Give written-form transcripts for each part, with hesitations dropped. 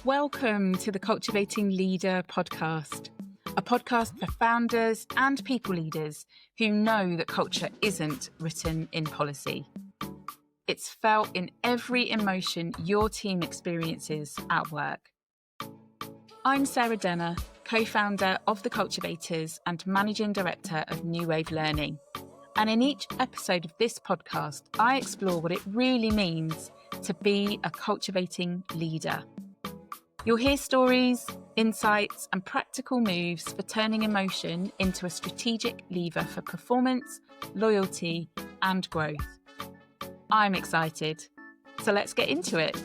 Welcome to the Culturevating Leader podcast, a podcast for founders and people leaders who know that culture isn't written in policy. It's felt in every emotion your team experiences at work. I'm Sarah Denner, co-founder of The Culturevators and managing director of New Wave Learning. And in each episode of this podcast, I explore what it really means to be a cultivating leader. You'll hear stories, insights, and practical moves for turning emotion into a strategic lever for performance, loyalty, and growth. I'm excited. So let's get into it.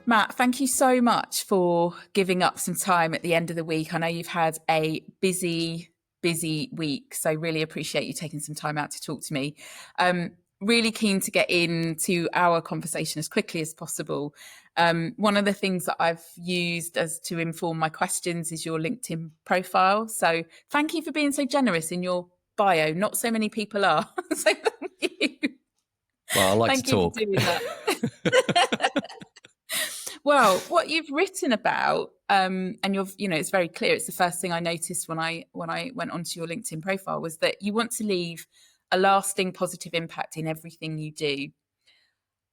Matt, thank you so much for giving up some time at the end of the week. I know you've had a busy week, so really appreciate you taking some time out to talk to me. Really keen to get into our conversation as quickly as possible. One of the things that I've used as to inform my questions is your LinkedIn profile. So thank you for being so generous in your bio. Not so many people are. So thank you. Well, I like to talk. Thank you for doing that. Well, what you've written about, and it's very clear. It's the first thing I noticed when I went onto your LinkedIn profile was that you want to leave a lasting positive impact in everything you do.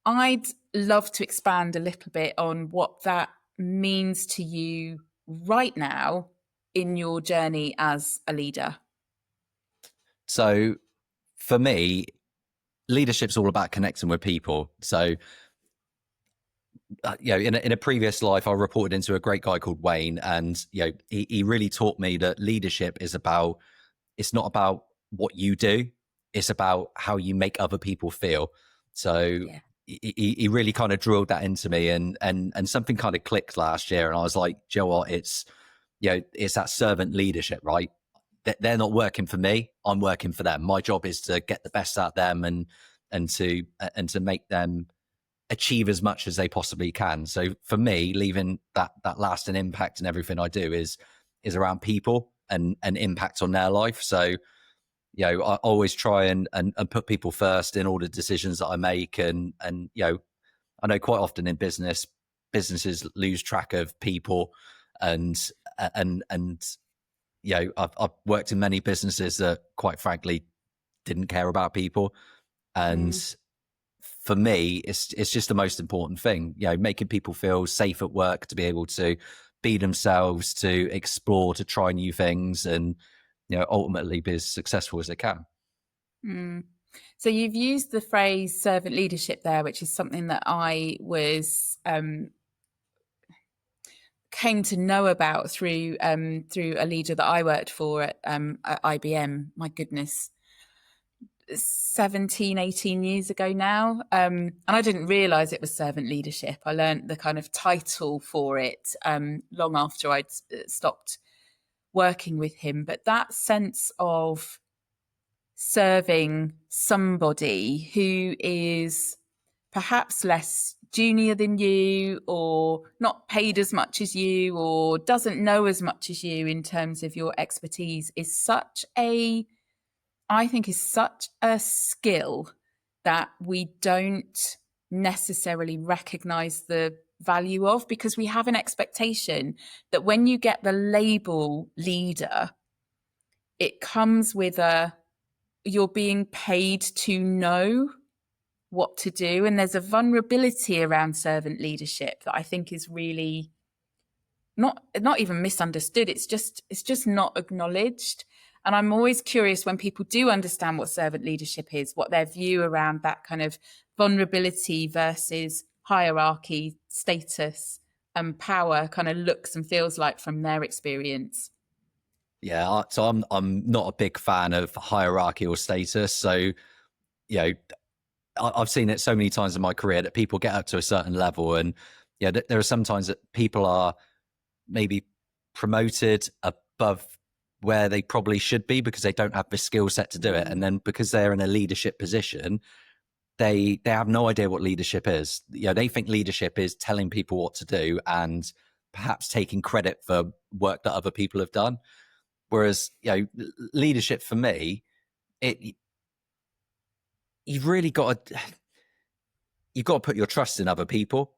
I'd love to expand a little bit on what that means to you right now in your journey as a leader. So, for me, leadership's all about connecting with people. So, in a previous life, I reported into a great guy called Wayne, and he really taught me that leadership is about. It's not about what you do; it's about how you make other people feel. So he really kind of drilled that into me, and something kind of clicked last year, and I was like, "Do you know what? It's that servant leadership, right? They're not working for me; I'm working for them. My job is to get the best out of them, and to make them achieve as much as they possibly can. So for me, leaving that lasting impact in everything I do is around people and impact on their life. So, I always try and put people first in all the decisions that I make. And I know quite often in businesses lose track of people and I've worked in many businesses that quite frankly didn't care about people. And for me, it's just the most important thing, making people feel safe at work, to be able to be themselves, to explore, to try new things, and ultimately be as successful as they can. So you've used the phrase servant leadership there, which is something that I was came to know about through a leader that I worked for at IBM. My goodness. 17, 18 years ago now. And I didn't realize it was servant leadership. I learned the kind of title for it long after I'd stopped working with him. But that sense of serving somebody who is perhaps less junior than you, or not paid as much as you, or doesn't know as much as you in terms of your expertise is such a skill that we don't necessarily recognize the value of, because we have an expectation that when you get the label leader, it comes with you're being paid to know what to do. And there's a vulnerability around servant leadership that I think is really not even misunderstood. It's just not acknowledged. And I'm always curious when people do understand what servant leadership is, what their view around that kind of vulnerability versus hierarchy, status, and power kind of looks and feels like from their experience. Yeah, so I'm not a big fan of hierarchy or status. So, I've seen it so many times in my career that people get up to a certain level, and there are some times that people are maybe promoted above where they probably should be because they don't have the skill set to do it. And then because they're in a leadership position, they have no idea what leadership is. They think leadership is telling people what to do and perhaps taking credit for work that other people have done. Whereas, leadership for me, you've really got to, you've got to put your trust in other people.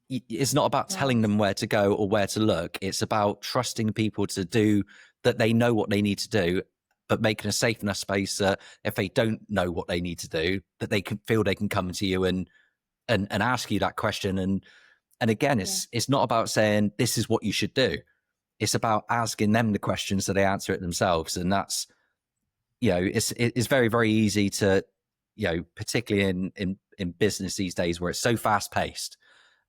It's not about telling them where to go or where to look. It's about trusting people to do that. They know what they need to do, but making a safe enough space that if they don't know what they need to do, that they can feel they can come to you and ask you that question. And again, it's not about saying this is what you should do. It's about asking them the questions so they answer it themselves. And that's, it's very, very easy to, particularly in business these days where it's so fast paced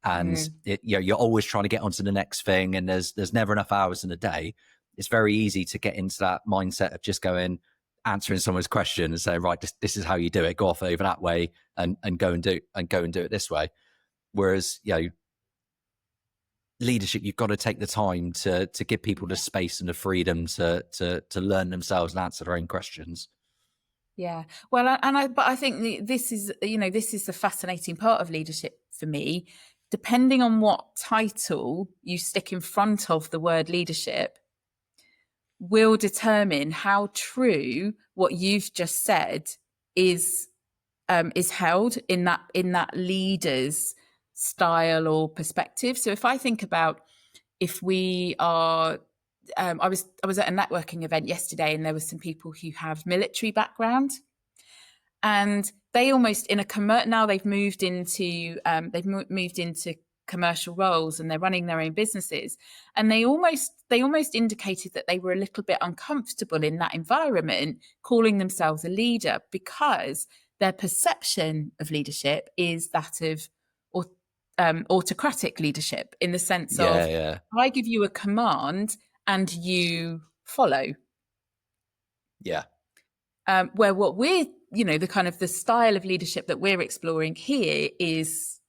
and you're always trying to get onto the next thing and there's never enough hours in a day. It's very easy to get into that mindset of just answering someone's question and say, right, this is how you do it. Go off over that way and go and do it this way. Whereas, leadership, you've got to take the time to give people the space and the freedom to learn themselves and answer their own questions. Yeah. Well, but I think this is the fascinating part of leadership for me. Depending on what title you stick in front of the word leadership will determine how true what you've just said is held in that leader's style or perspective. So if I think about if we are I was at a networking event yesterday and there were some people who have military background and they almost now they've moved into commercial roles and they're running their own businesses, and they almost indicated that they were a little bit uncomfortable in that environment calling themselves a leader because their perception of leadership is that of autocratic leadership, in the sense of I give you a command and you follow. Yeah. Where what we're, the kind of the style of leadership that we're exploring here is,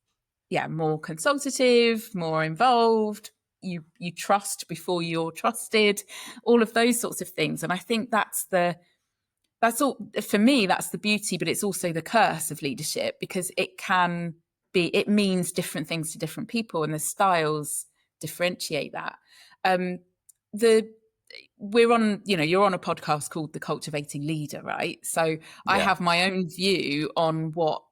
more consultative, more involved. You trust before you're trusted, all of those sorts of things. And I think that's all, for me, that's the beauty, but it's also the curse of leadership, because it means different things to different people and the styles differentiate that. You're on a podcast called The Culturevating Leader, right? So I have my own view on what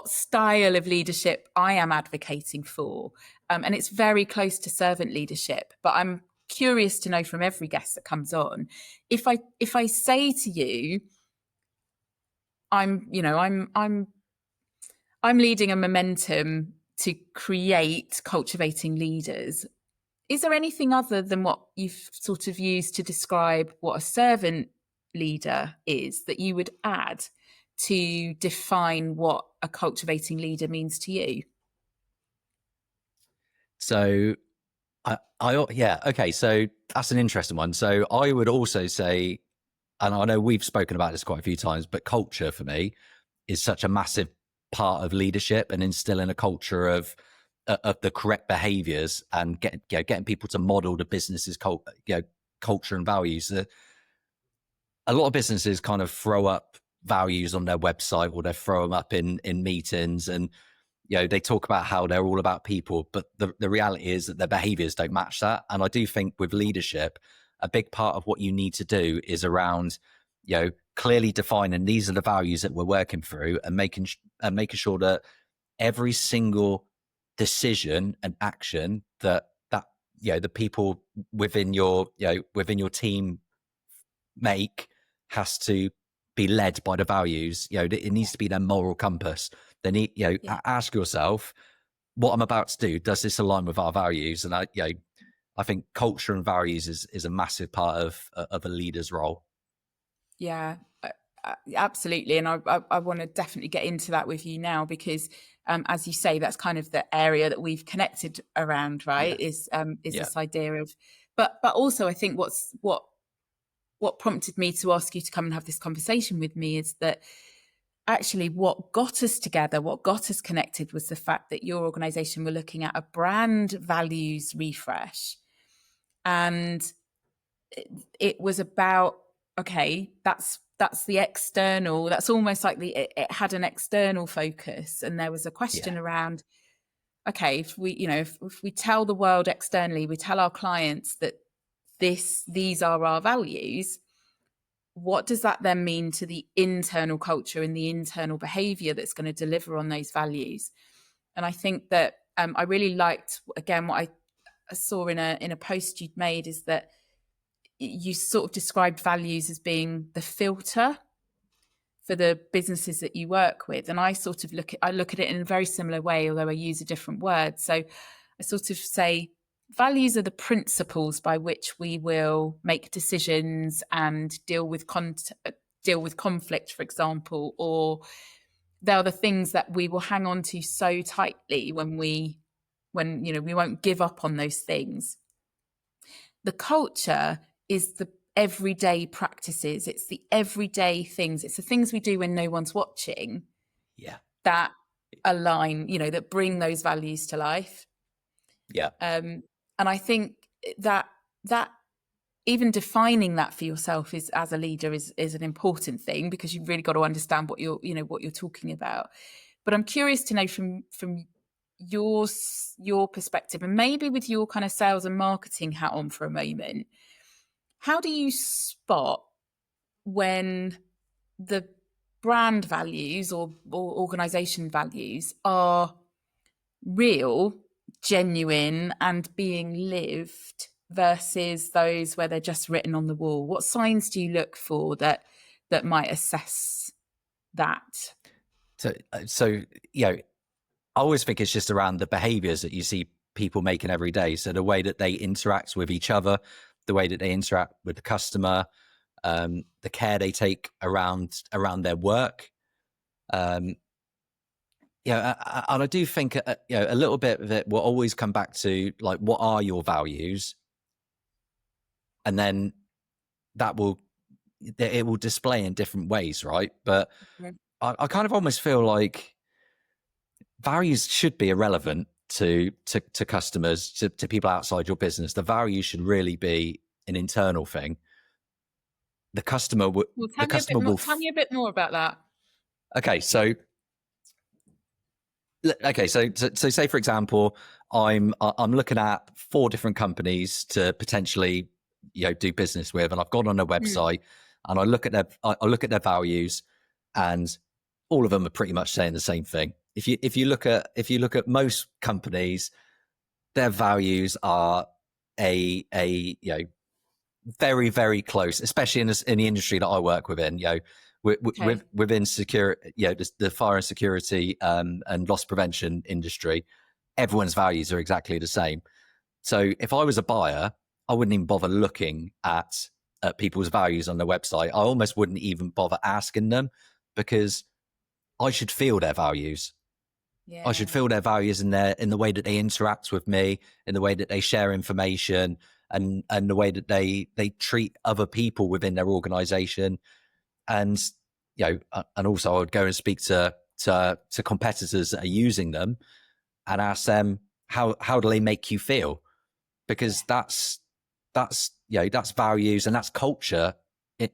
style of leadership I am advocating for. And it's very close to servant leadership, but I'm curious to know from every guest that comes on, if I say to you, I'm leading a momentum to create cultivating leaders. Is there anything other than what you've sort of used to describe what a servant leader is that you would add to define what a cultivating leader means to you? So okay. So that's an interesting one. So I would also say, and I know we've spoken about this quite a few times, but culture for me is such a massive part of leadership, and instilling a culture of the correct behaviors and getting people to model the business's culture and values. A lot of businesses kind of throw up values on their website, or they throw them up in meetings, and they talk about how they're all about people, but the reality is that their behaviors don't match that. And I do think with leadership, a big part of what you need to do is around clearly defining these are the values that we're working through, and making sure that every single decision and action that the people within your team make has to be led by the values. It needs to be their moral compass. They need ask yourself, what I'm about to do, does this align with our values? And I think culture and values is a massive part of a leader's role. Yeah, absolutely. And I want to definitely get into that with you now, because as you say, that's kind of the area that we've connected around, right? Is this idea of, but also I think what prompted me to ask you to come and have this conversation with me is that actually what got us together, what got us connected, was the fact that your organization were looking at a brand values refresh. And it was about, okay, that's the external, that's almost like it had an external focus. And there was a question around, okay, if we, if we tell the world externally, we tell our clients that these are our values, what does that then mean to the internal culture and the internal behavior that's going to deliver on those values? And I think that I really liked, again, what I saw in a post you'd made is that you sort of described values as being the filter for the businesses that you work with. And I sort of look at it in a very similar way, although I use a different word. So I sort of say values are the principles by which we will make decisions and deal with conflict, for example, or they're the things that we will hang on to so tightly when we won't give up on those things. The culture is the everyday practices. It's the everyday things. It's the things we do when no one's watching. Yeah. That align, that bring those values to life. Yeah. And I think that even defining that for yourself is, as a leader, is an important thing, because you've really got to understand what you're talking about. But I'm curious to know from your perspective, and maybe with your kind of sales and marketing hat on for a moment, how do you spot when the brand values or organization values are real, genuine, and being lived versus those where they're just written on the wall? What signs do you look for that might assess that? So I always think it's just around the behaviors that you see people making every day. So the way that they interact with each other, the way that they interact with the customer, the care they take around their work. And I do think a little bit of it will always come back to, like, what are your values, and then it will display in different ways, right? But I kind of almost feel like values should be irrelevant to customers, to people outside your business. The value should really be an internal thing. The customer will. Well, tell me a bit more about that. Okay, so say, for example, I'm looking at 4 different companies to potentially do business with, and I've gone on their website and I look at their values, and all of them are pretty much saying the same thing. If you look at most companies, their values are a very, very close, especially in the industry that I work within. Within security, the fire and security and loss prevention industry, everyone's values are exactly the same. So if I was a buyer, I wouldn't even bother looking at people's values on their website. I almost wouldn't even bother asking them, because I should feel their values. Yeah. I should feel their values in the way that they interact with me, in the way that they share information, and the way that they treat other people within their organization. And and also I would go and speak to competitors that are using them and ask them, how do they make you feel? Because that's values, and that's culture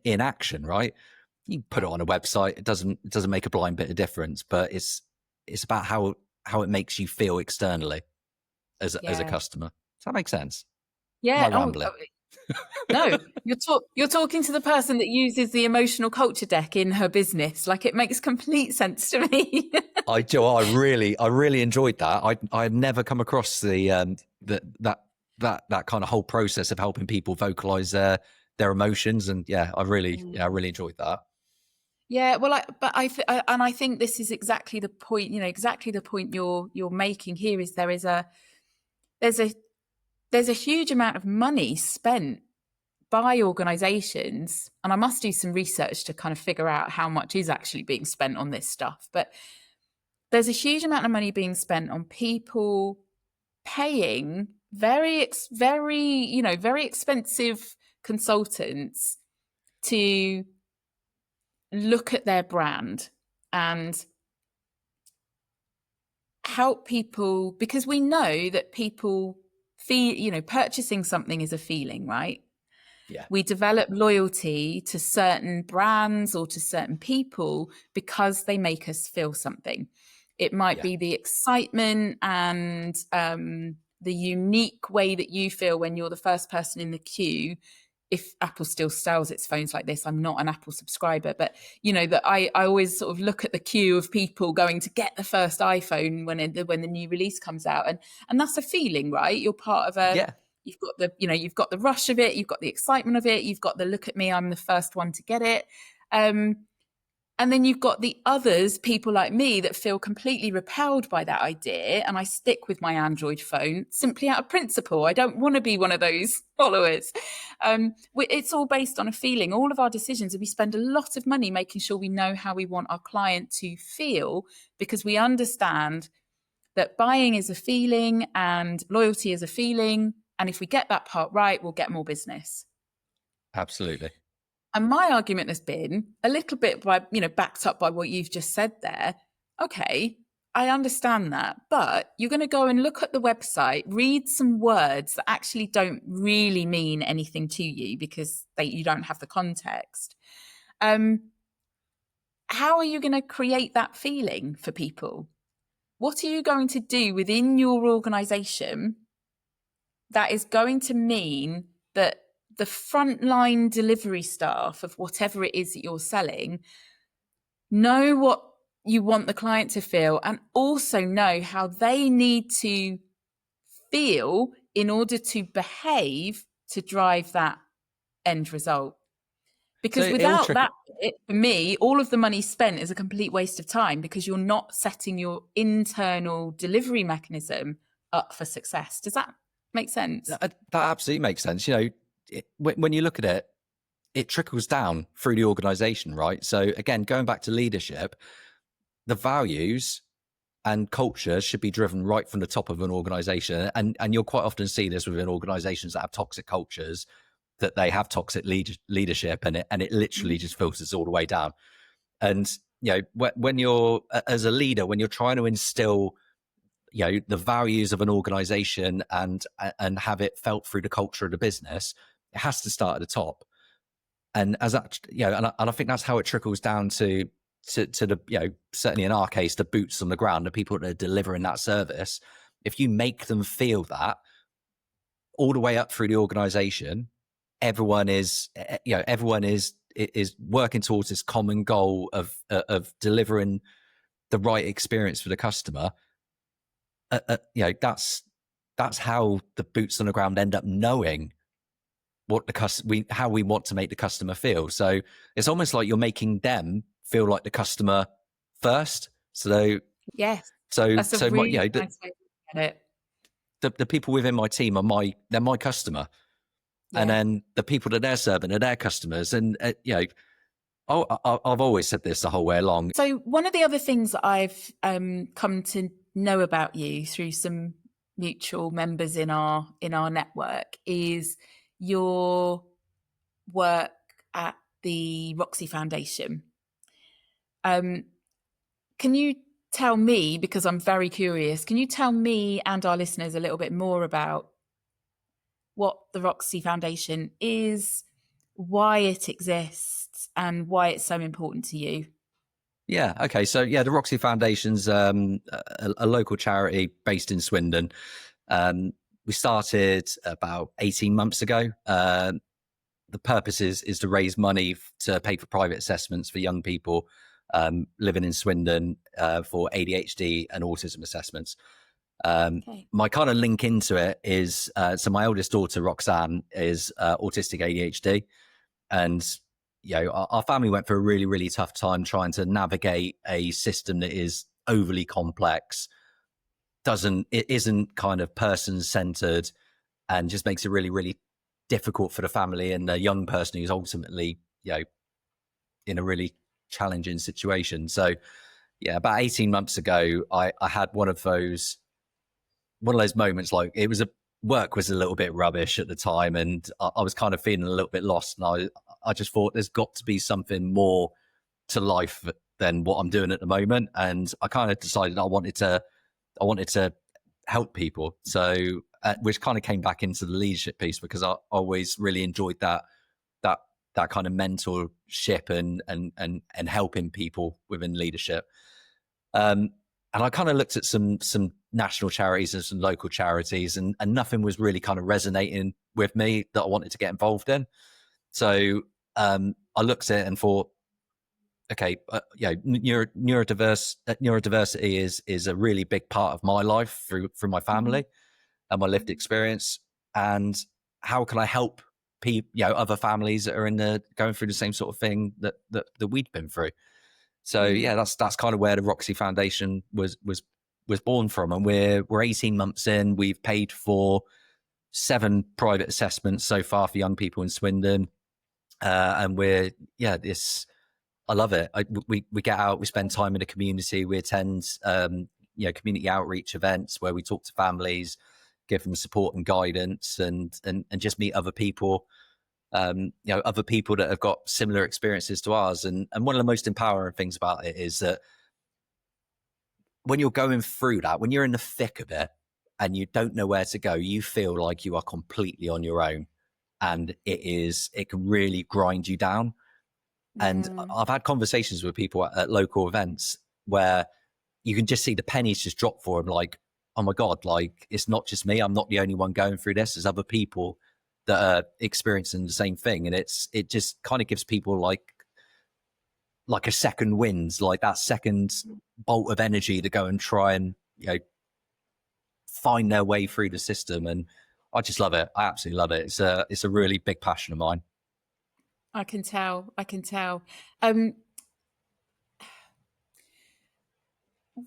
in action, right? You put it on a website, it doesn't make a blind bit of difference, but it's about how it makes you feel externally as a customer. Does that make sense? Yeah. Rambling? No, you're talking to the person that uses the emotional culture deck in her business. Like, it makes complete sense to me. I really enjoyed that. I'd never come across that kind of whole process of helping people vocalize their emotions, and I really enjoyed that. Yeah, well, I think this is exactly the point. Exactly the point you're making here is there's a huge amount of money spent by organizations, and I must do some research to kind of figure out how much is actually being spent on this stuff. But there's a huge amount of money being spent on people paying very expensive consultants to look at their brand and help people, because we know that people feel, purchasing something is a feeling, right? Yeah. We develop loyalty to certain brands or to certain people because they make us feel something. It might be the excitement and the unique way that you feel when you're the first person in the queue. If Apple still sells its phones like this, I'm not an Apple subscriber, but that I always sort of look at the queue of people going to get the first iPhone when the new release comes out, and that's a feeling, right? You're part of you've got you've got the rush of it, you've got the excitement of it, you've got the look at me, I'm the first one to get it. And then you've got the others, people like me, that feel completely repelled by that idea. And I stick with my Android phone simply out of principle. I don't want to be one of those followers. It's all based on a feeling. All of our decisions, we spend a lot of money making sure we know how we want our client to feel, because we understand that buying is a feeling and loyalty is a feeling. And if we get that part right, we'll get more business. Absolutely. And my argument has been a little bit backed up by what you've just said there. Okay, I understand that, but you're going to go and look at the website, read some words that actually don't really mean anything to you because you don't have the context. How are you going to create that feeling for people? What are you going to do within your organization that is going to mean that the frontline delivery staff of whatever it is that you're selling know what you want the client to feel, and also know how they need to feel in order to behave to drive that end result? Because So without that, for me, all of the money spent is a complete waste of time, because you're not setting your internal delivery mechanism up for success. Does that make sense? That absolutely makes sense. When you look at it, it trickles down through the organization, right? So again, going back to leadership, the values and culture should be driven right from the top of an organization. And you'll quite often see this within organizations that have toxic cultures, that they have toxic leadership, and it literally just filters all the way down. And, when you're, as a leader, when you're trying to instill the values of an organization and have it felt through the culture of the business, it has to start at the top. And as that, and I think that's how it trickles down to the, certainly in our case, the boots on the ground, the people that are delivering that service. If you make them feel that all the way up through the organization, everyone is working towards this common goal of delivering the right experience for the customer. That's how the boots on the ground end up knowing what how we want to make the customer feel. So it's almost like you're making them feel like the customer first. So yes, so that's a really nice way to look at it. The people within my team they're my customer, and then the people that they're serving are their customers. And I've always said this the whole way along. So one of the other things that I've come to know about you through some mutual members in our network is your work at the Roxy Foundation. Can you tell me, because I'm very curious, can you tell me and our listeners a little bit more about what the Roxy Foundation is, why it exists, and why it's so important to you? Yeah. Okay. So the Roxy Foundation's a local charity based in Swindon. We started about 18 months ago. The purpose is to raise money to pay for private assessments for young people living in Swindon for ADHD and autism assessments. My kind of link into it is, so my eldest daughter, Roxanne, is autistic ADHD. And, our family went through a really, really tough time trying to navigate a system that is overly complex, it isn't kind of person-centered, and just makes it really, really difficult for the family and the young person who's ultimately, in a really challenging situation. So, about 18 months ago, I had one of those moments, like work was a little bit rubbish at the time, and I was kind of feeling a little bit lost. And I just thought there's got to be something more to life than what I'm doing at the moment. And I kind of decided I wanted to help people. So, which kind of came back into the leadership piece, because I always really enjoyed that kind of mentorship and helping people within leadership. And I kind of looked at some national charities and some local charities, and nothing was really kind of resonating with me that I wanted to get involved in. So I looked at it and thought, okay, neurodiversity is a really big part of my life through my family and my lived experience. And how can I help people, other families that are going through the same sort of thing that we'd been through? So yeah, that's kind of where the Roxy Foundation was born from. And we're 18 months in. We've paid for 7 private assessments so far for young people in Swindon, and I love it. We get out, we spend time in the community, we attend community outreach events where we talk to families, give them support and guidance, and just meet other people. Other people that have got similar experiences to ours. And one of the most empowering things about it is that when you're going through that, when you're in the thick of it and you don't know where to go, you feel like you are completely on your own, and it can really grind you down. And I've had conversations with people at local events where you can just see the pennies just drop for them. Like, oh my God, like, it's not just me. I'm not the only one going through this. There's other people that are experiencing the same thing. And it just kind of gives people like a second wind, like that second bolt of energy to go and try and, find their way through the system. And I just love it. I absolutely love it. It's a really big passion of mine. I can tell.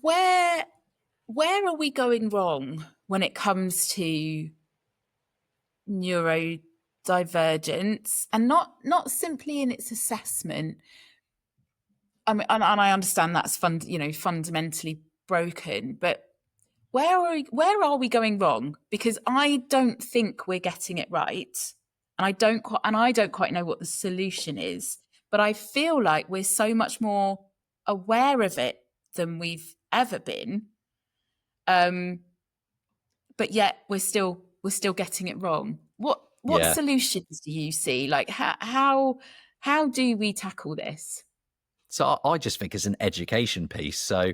Where are we going wrong when it comes to neurodivergence, and not simply in its assessment? I mean, and I understand that's fundamentally broken, but where are we going wrong? Because I don't think we're getting it right, and I don't quite know what the solution is. But I feel like we're so much more aware of it than we've ever been, but yet we're still getting it wrong. What solutions do you see? Like, how do we tackle this? So I just think it's an education piece. So,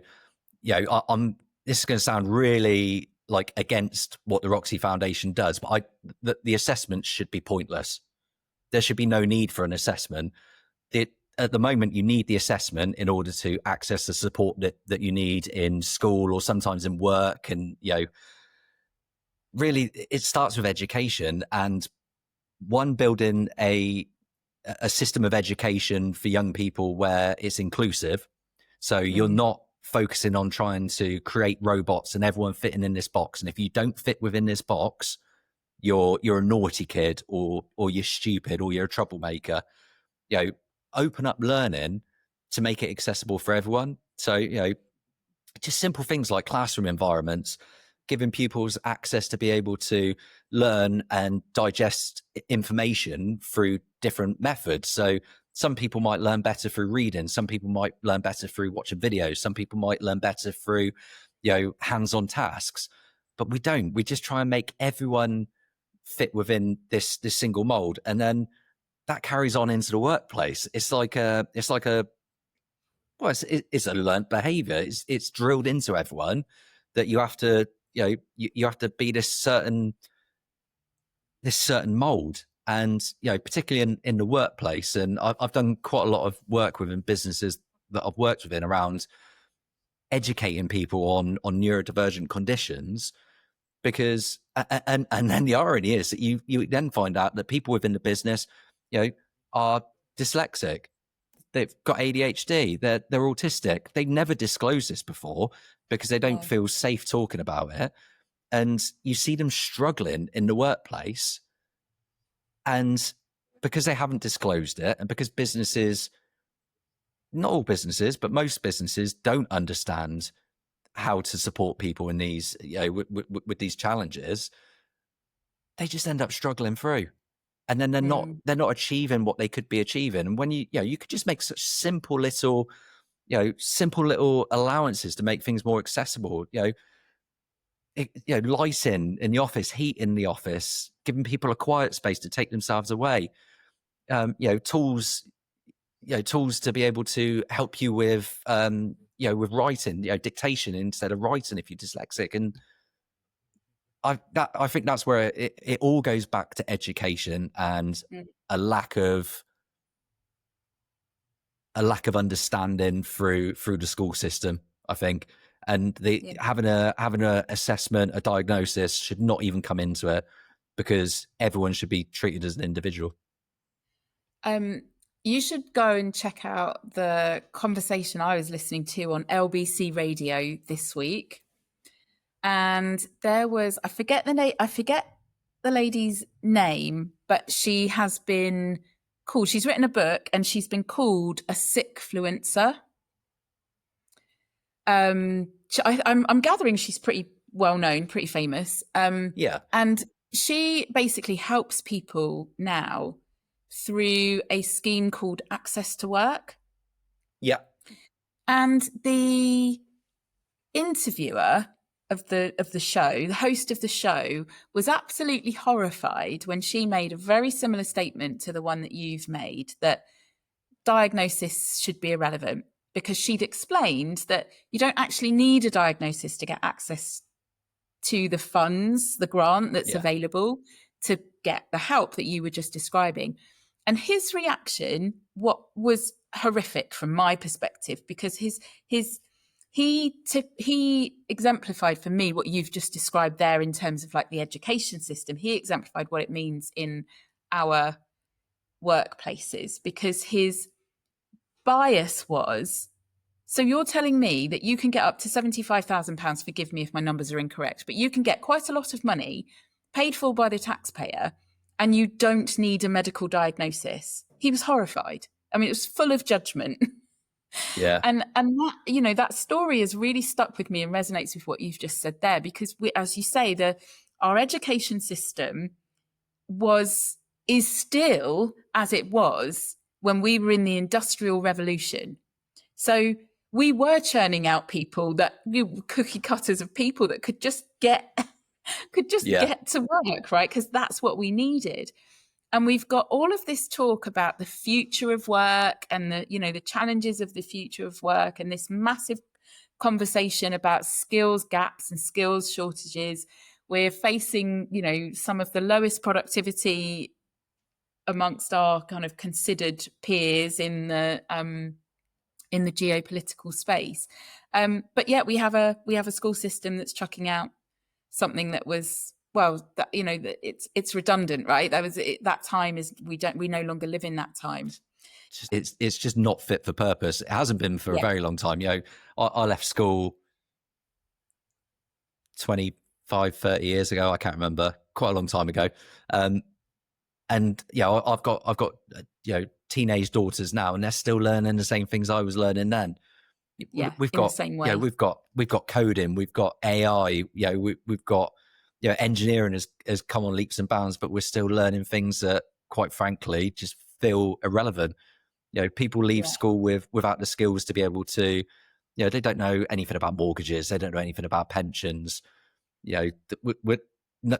I'm. This is going to sound really like against what the Roxy Foundation does, but the assessment should be pointless. There should be no need for an assessment. At the moment, you need the assessment in order to access the support that you need in school or sometimes in work. And, really, it starts with education, and building a system of education for young people where it's inclusive. So you're not focusing on trying to create robots and everyone fitting in this box. And if you don't fit within this box, you're a naughty kid, or you're stupid, or you're a troublemaker. Open up learning to make it accessible for everyone. So, just simple things like classroom environments, giving pupils access to be able to learn and digest information through different methods. So some people might learn better through reading. Some people might learn better through watching videos. Some people might learn better through, hands-on tasks. But we don't. We just try and make everyone fit within this single mold, and then that carries on into the workplace. It's like a learned behavior. It's drilled into everyone that you have to, you have to be this certain mold. And, particularly in the workplace. And I've done quite a lot of work within businesses that I've worked within around educating people on neurodivergent conditions, because, and then the irony is that you then find out that people within the business, are dyslexic. They've got ADHD. They're autistic. They never disclosed this before because they don't feel safe talking about it. And you see them struggling in the workplace. And because they haven't disclosed it, and because businesses, not all businesses, but most businesses don't understand how to support people in these, with these challenges, they just end up struggling through. And then they're not achieving what they could be achieving. And when you could just make such simple little allowances to make things more accessible, lighting in the office, heat in the office, giving people a quiet space to take themselves away, tools to be able to help you with, with writing, dictation instead of writing if you're dyslexic. And I think that's where it all goes back to education and a lack of understanding through the school system, I think. And having a assessment, a diagnosis should not even come into it, because everyone should be treated as an individual. You should go and check out the conversation I was listening to on LBC radio this week. And there was, I forget the lady's name, but she has been called, she's written a book and she's been called a sickfluencer. I'm gathering she's pretty well known, pretty famous. Yeah. And she basically helps people now through a scheme called Access to Work. Yeah. And the interviewer of the show, the host of the show, was absolutely horrified when she made a very similar statement to the one that you've made, that diagnosis should be irrelevant, because she'd explained that you don't actually need a diagnosis to get access to the funds, the grant that's available to get the help that you were just describing. And his reaction, what was horrific from my perspective, because he exemplified for me what you've just described there in terms of like the education system. He exemplified what it means in our workplaces, because his bias was, so you're telling me that you can get up to £75,000, forgive me if my numbers are incorrect, but you can get quite a lot of money paid for by the taxpayer and you don't need a medical diagnosis. He was horrified. I mean, it was full of judgment. Yeah. And that, that story has really stuck with me and resonates with what you've just said there, because as you say, our education system is still as it was when we were in the Industrial Revolution. So we were churning out people cookie cutters of people that could just get to work, right? Because that's what we needed. And we've got all of this talk about the future of work and the challenges of the future of work, and this massive conversation about skills gaps and skills shortages. We're facing, some of the lowest productivity amongst our kind of considered peers in the geopolitical space. But yet we have a school system that's chucking out something that was, it's redundant, right? That time is, we no longer live in that time. It's just not fit for purpose. It hasn't been for a very long time. I left school 25, 30 years ago. I can't remember, quite a long time ago. I've got teenage daughters now, and they're still learning the same things I was learning then. We've got the same way. We've got coding, we've got AI, we've got engineering has come on leaps and bounds, but we're still learning things that, quite frankly, just feel irrelevant. People leave school without the skills to be able to, they don't know anything about mortgages, they don't know anything about pensions.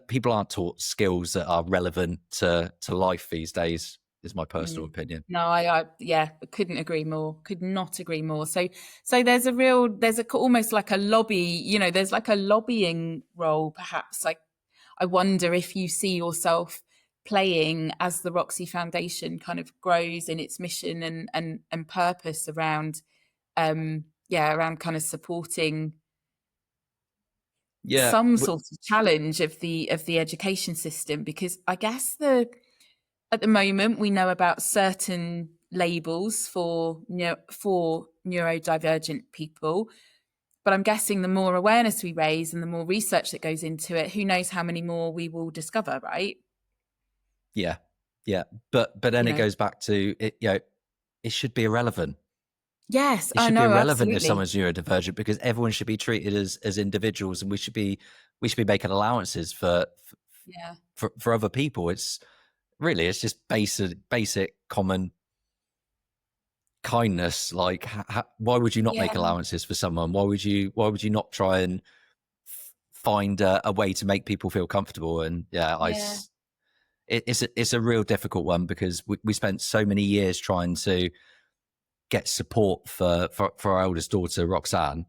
People aren't taught skills that are relevant to life these days, is my personal opinion. No, I couldn't agree more. Could not agree more. So there's almost like a lobby, there's like a lobbying role, perhaps. Like, I wonder if you see yourself playing as the Roxy Foundation kind of grows in its mission and purpose around around kind of supporting some sort of challenge of the education system. Because I guess at the moment we know about certain labels for neurodivergent people, but I'm guessing the more awareness we raise and the more research that goes into it, who knows how many more we will discover, right? Yeah. But then it goes back to it. It should be irrelevant. Yes, it should be irrelevant absolutely. If someone's neurodivergent, because everyone should be treated as individuals, and we should be making allowances for other people. It's just basic common kindness. Like, why would you not make allowances for someone? Why would you not try and find a way to make people feel comfortable? And it's a real difficult one, because we spent so many years trying to get support for our eldest daughter, Roxanne.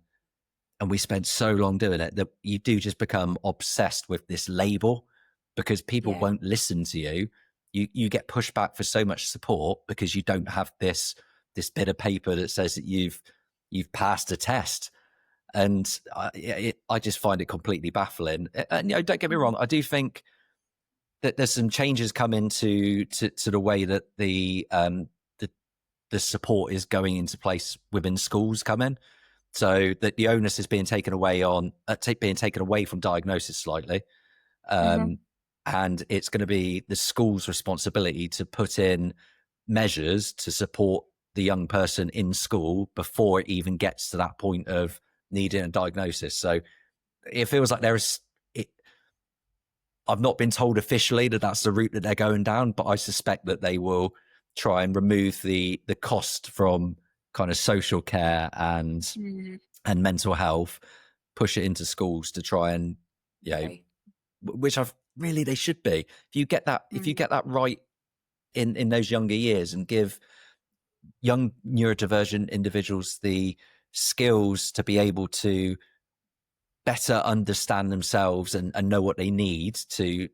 And we spent so long doing it that you do just become obsessed with this label, because people won't listen to you. You get pushed back for so much support because you don't have this bit of paper that says that you've passed a test. And I just find it completely baffling. And don't get me wrong, I do think that there's some changes come into to the way that the support is going into place within schools coming. So that the onus is being taken away from diagnosis slightly. And it's going to be the school's responsibility to put in measures to support the young person in school before it even gets to that point of needing a diagnosis. So it feels like I've not been told officially that that's the route that they're going down, but I suspect that they will try and remove the cost from kind of social care and mental health, push it into schools to try and, which they should be. If you get that right in those younger years and give young neurodivergent individuals the skills to be able to better understand themselves and know what they need to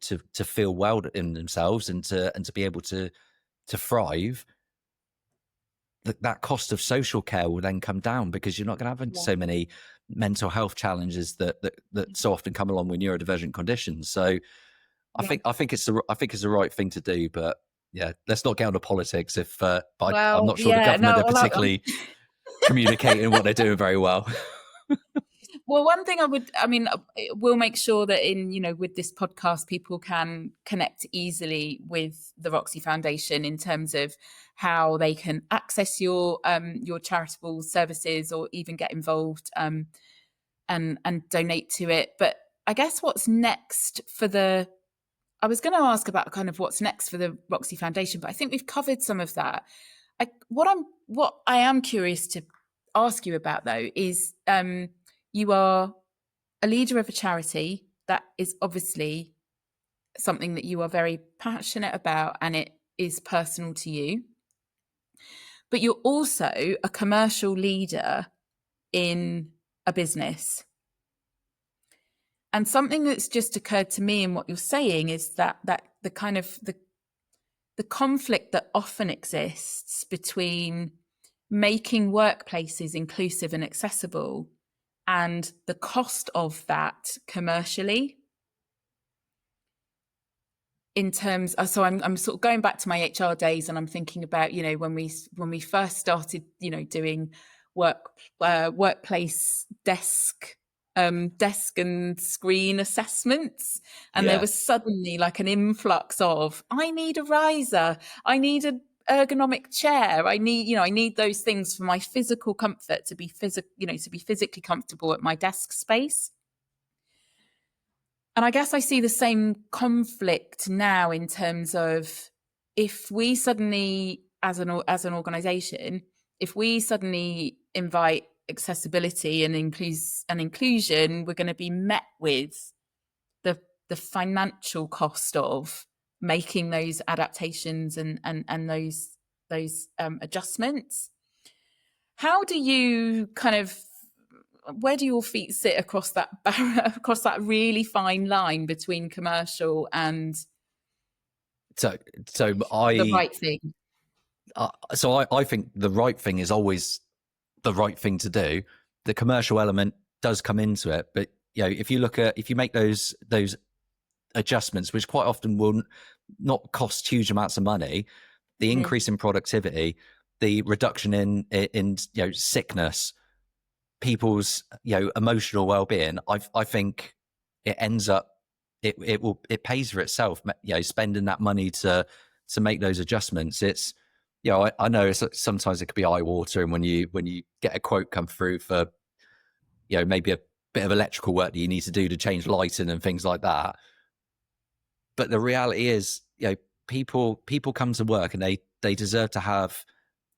feel well in themselves and to be able to thrive, that cost of social care will then come down, because you're not going to have so many mental health challenges that so often come along with neurodivergent conditions. So I think it's the right thing to do, but let's not get into politics. I'm not sure the government are particularly communicating what they're doing very well. Well, one thing we'll make sure that with this podcast, people can connect easily with the Roxy Foundation in terms of how they can access your charitable services or even get involved and donate to it. But I guess what's next I was going to ask about kind of what's next for the Roxy Foundation, but I think we've covered some of that. What I am curious to ask you about, though, is you are a leader of a charity that is obviously something that you are very passionate about and it is personal to you. But you're also a commercial leader in a business. And something that's just occurred to me in what you're saying is that the kind of the conflict that often exists between making workplaces inclusive and accessible and the cost of that commercially. In terms of, so I'm sort of going back to my HR days, and I'm thinking about when we first started doing workplace desk and screen assessments, and there was suddenly like an influx of, I need a riser, I need an ergonomic chair, I need those things for my physical comfort, to be physically comfortable at my desk space. And I guess I see the same conflict now in terms of, if we suddenly, as an organisation, if we suddenly invite accessibility and inclusion, we're going to be met with the financial cost of making those adaptations and those adjustments. How do you where do your feet sit across that really fine line between commercial and the right thing? I think the right thing is always the right thing to do. The commercial element does come into it, but if you make those adjustments, which quite often will not cost huge amounts of money, the increase in productivity, the reduction in sickness, people's emotional well-being, I think it ends up it pays for itself. Spending that money to make those adjustments. It's I know sometimes it could be eye-watering when you get a quote come through for maybe a bit of electrical work that you need to do to change lighting and things like that. But the reality is, people come to work and they deserve to have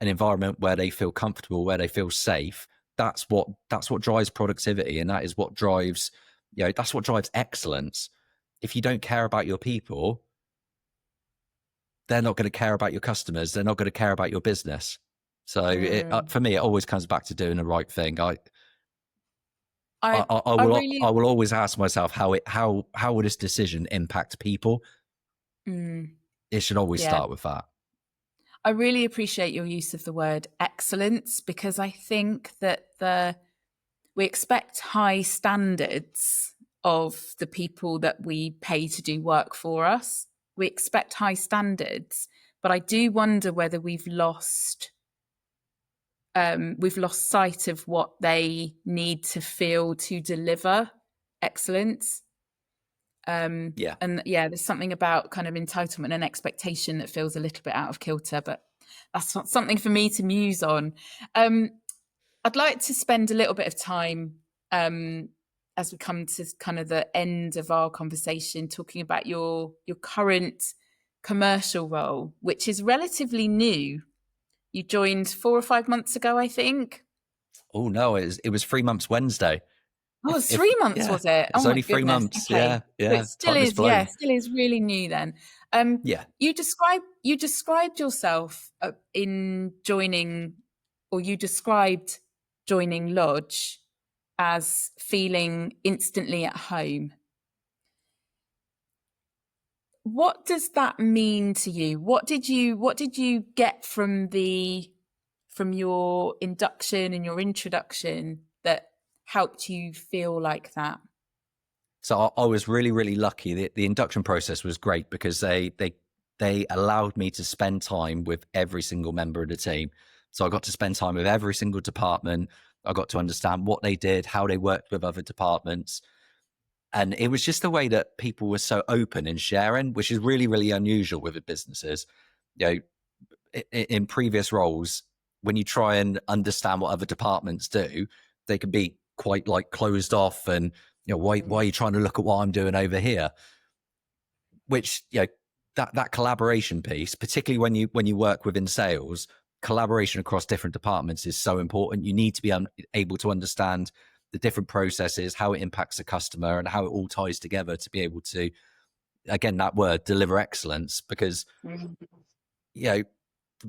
an environment where they feel comfortable, where they feel safe. That's what drives productivity, and that is what drives that's what drives excellence. If you don't care about your people, they're not going to care about your customers. They're not going to care about your business. So for me, it always comes back to doing the right thing. I really, will always ask myself how will this decision impact people. It should always start with that. I really appreciate your use of the word excellence, because I think that we expect high standards of the people that we pay to do work for us. We expect high standards, but I do wonder whether we've lost sight of what they need to feel to deliver excellence. And there's something about kind of entitlement and expectation that feels a little bit out of kilter, but that's not something for me to muse on. I'd like to spend a little bit of time as we come to kind of the end of our conversation talking about your current commercial role, which is relatively new. You joined 4 or 5 months ago, I think. Oh no, it was 3 months Wednesday. Oh, it's 3 months, was it? It's Oh my only 3 goodness. months. Okay. Yeah. So it still Time is, has flown. still is really new then. You described yourself in joining, or you described joining Lodge as feeling instantly at home. What does that mean to you? What did you get from your induction and your introduction that helped you feel like that? So I was really, really lucky. The induction process was great because they allowed me to spend time with every single member of the team. So I got to spend time with every single department. I got to understand what they did, how they worked with other departments. And it was just the way that people were so open in sharing, which is really, really unusual with businesses. You know, in previous roles, when you try and understand what other departments do, they can be quite like closed off and, you know, why are you trying to look at what I'm doing over here? Which, you know, that collaboration piece, particularly when you work within sales, collaboration across different departments is so important. You need to be able to understand the different processes, how it impacts the customer, and how it all ties together to be able to, again, that word, deliver excellence. Because, you know,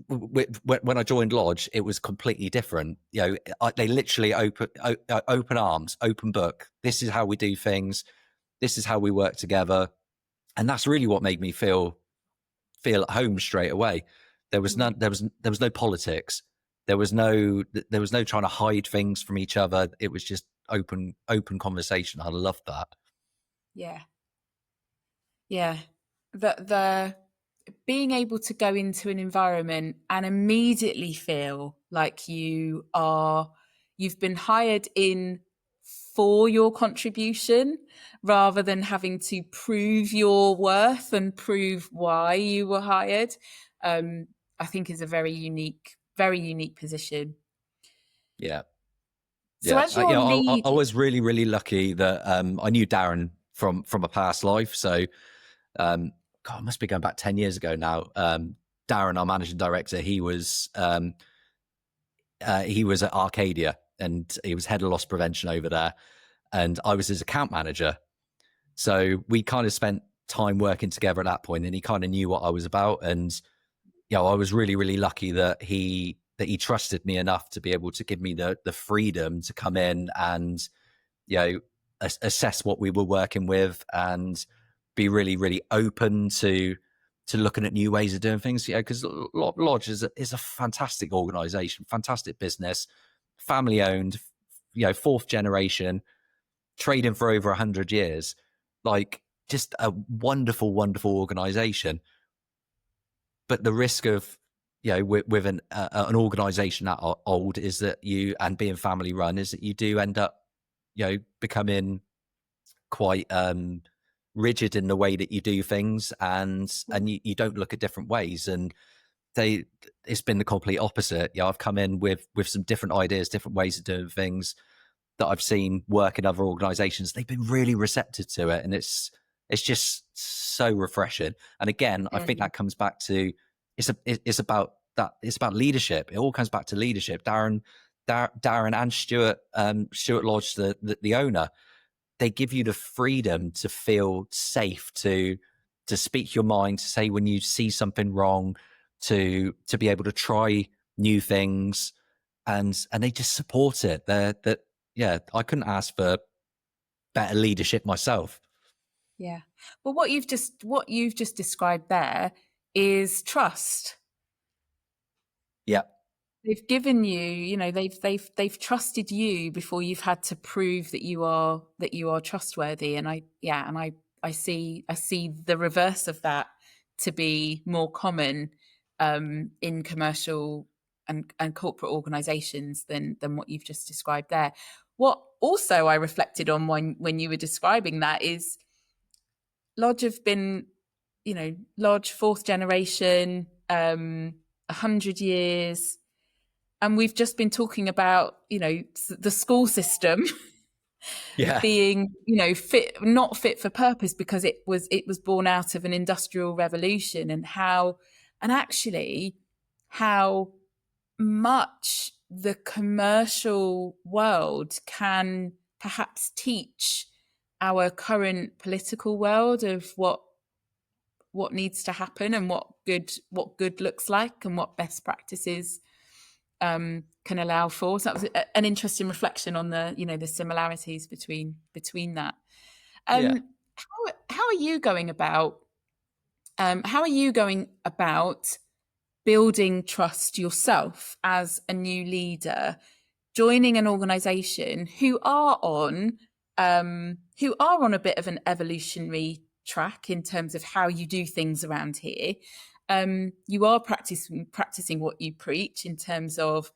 when I joined Lodge, it was completely different. You know, they literally open arms, open book. This is how we do things. This is how we work together, and that's really what made me feel at home straight away. There was none. There was no politics. There was no trying to hide things from each other. It was just open conversation. I loved that. Yeah. The being able to go into an environment and immediately feel like you've been hired in for your contribution rather than having to prove your worth and prove why you were hired, I think is a very unique position. Yeah. So as your lead, I was really, really lucky that I knew Darren from a past life. So, God, I must be going back 10 years ago now. Darren, our managing director, he was at Arcadia and he was head of loss prevention over there. And I was his account manager. So we kind of spent time working together at that point, and he kind of knew what I was about. And, you know, I was really, really lucky that he trusted me enough to be able to give me the freedom to come in and, you know, assess what we were working with and be really, really open to looking at new ways of doing things. You know, because Lodge is a fantastic organization, fantastic business, family owned, you know, 4th generation, trading for over 100 years, like just a wonderful, wonderful organization. But the risk of, you know, with an organization that old is that and being family run, is that you do end up, you know, becoming quite rigid in the way that you do things, and you don't look at different ways. And it's been the complete opposite. You know, I've come in with some different ideas, different ways of doing things that I've seen work in other organizations. They've been really receptive to it, and it's just so refreshing. And again, I think that comes back to it's about that. It's about leadership. It all comes back to leadership. Darren and Stuart Lodge, the owner, they give you the freedom to feel safe to speak your mind, to say when you see something wrong, to be able to try new things, and they just support it. I couldn't ask for better leadership myself. Yeah. Well, what you've just described there is trust. Yeah. They've given you, they've trusted you before you've had to prove that you are trustworthy. And I see the reverse of that to be more common in commercial and corporate organizations than what you've just described there. What also I reflected on when you were describing that is Lodge have been, Lodge, fourth generation, 100 years. And we've just been talking about, the school system Yeah. being, not fit for purpose because it was born out of an industrial revolution, and how much the commercial world can perhaps teach our current political world of what needs to happen and what good looks like and what best practices can allow for. So that was an interesting reflection on the similarities between that. Yeah. How are you going about building trust yourself as a new leader, joining an organization who are on a bit of an evolutionary track in terms of how you do things around here? You are practicing what you preach in terms of,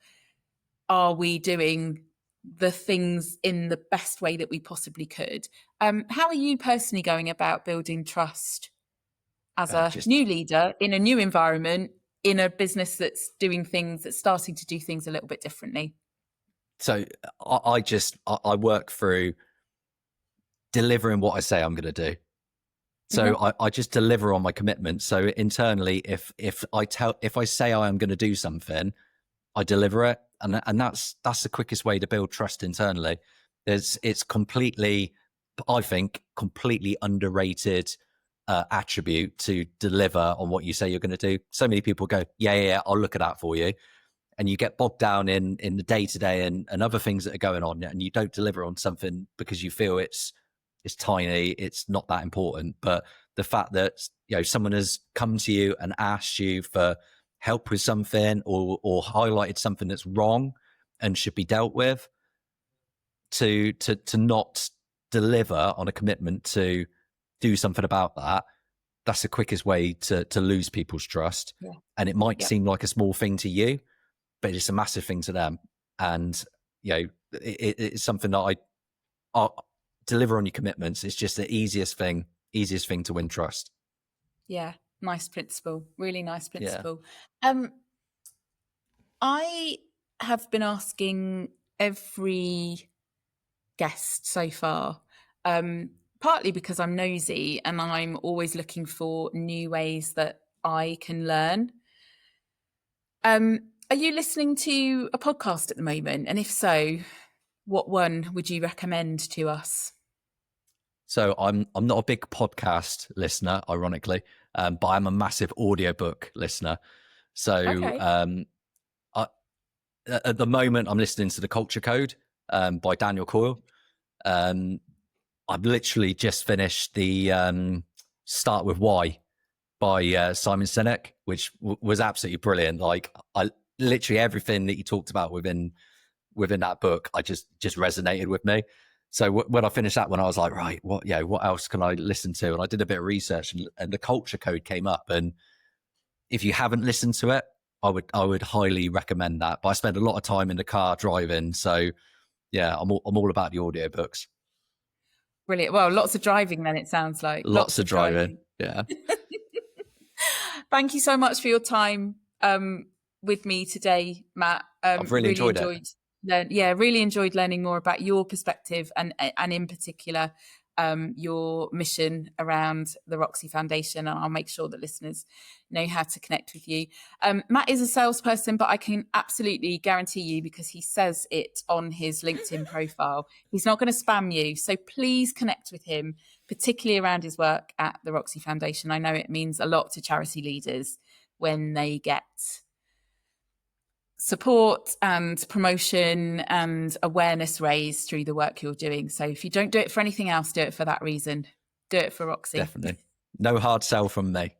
are we doing the things in the best way that we possibly could? How are you personally going about building trust as a new leader in a new environment, in a business that's starting to do things a little bit differently? So I work through delivering what I say I'm going to do. So I just deliver on my commitment. So internally, if I say I am going to do something, I deliver it, and that's the quickest way to build trust internally. It's completely, I think, completely underrated attribute to deliver on what you say you're going to do. So many people go, yeah, I'll look at that for you, and you get bogged down in the day to day and other things that are going on, and you don't deliver on something because you feel it's tiny, it's not that important. But the fact that someone has come to you and asked you for help with something, or highlighted something that's wrong and should be dealt with, to not deliver on a commitment to do something about that, that's the quickest way to lose people's trust. Yeah. And it might seem like a small thing to you, but it's a massive thing to them. And it's something that I deliver on your commitments. It's just the easiest thing to win trust. Yeah, nice principle. Really nice principle. Yeah. I have been asking every guest so far, partly because I'm nosy and I'm always looking for new ways that I can learn. Are you listening to a podcast at the moment? And if so, what one would you recommend to us? So I'm not a big podcast listener, ironically, but I'm a massive audiobook listener. So okay. At the moment, I'm listening to The Culture Code by Daniel Coyle. I've literally just finished the Start With Why by Simon Sinek, which was absolutely brilliant. Like, I literally everything that he talked about within that book, I just resonated with me. So when I finished that one, I was like, right, what else can I listen to? And I did a bit of research, and The Culture Code came up. And if you haven't listened to it, I would highly recommend that. But I spend a lot of time in the car driving, so yeah, I'm all about the audiobooks. Brilliant. Well, lots of driving then, it sounds like. Lots of driving. Yeah. Thank you so much for your time with me today, Matt. I've really enjoyed it. Really enjoyed learning more about your perspective and in particular your mission around the Roxy Foundation, and I'll make sure that listeners know how to connect with you. Matt is a salesperson, but I can absolutely guarantee you, because he says it on his LinkedIn profile, he's not going to spam you. So please connect with him, particularly around his work at the Roxy Foundation. I know it means a lot to charity leaders when they get support and promotion and awareness raised through the work you're doing. So if you don't do it for anything else, do it for that reason. Do it for Roxy. Definitely. No hard sell from me.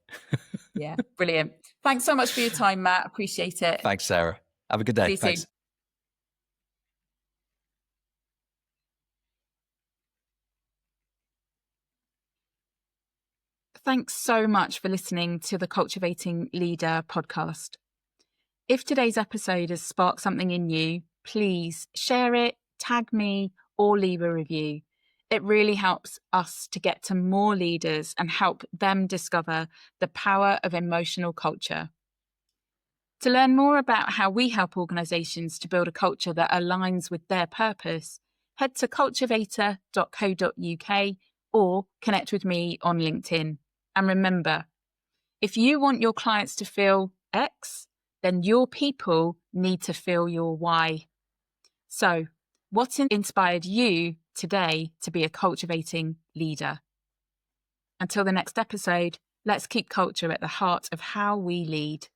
Yeah, brilliant. Thanks so much for your time, Matt. Appreciate it. Thanks, Sarah. Have a good day. See you Thanks. soon. Thanks so much for listening to the Culturevating Leader podcast. If today's episode has sparked something in you, please share it, tag me, or leave a review. It really helps us to get to more leaders and help them discover the power of emotional culture. To learn more about how we help organisations to build a culture that aligns with their purpose, head to culturevator.co.uk or connect with me on LinkedIn. And remember, if you want your clients to feel X, then your people need to feel your Y. So, what inspired you today to be a cultivating leader? Until the next episode, let's keep culture at the heart of how we lead.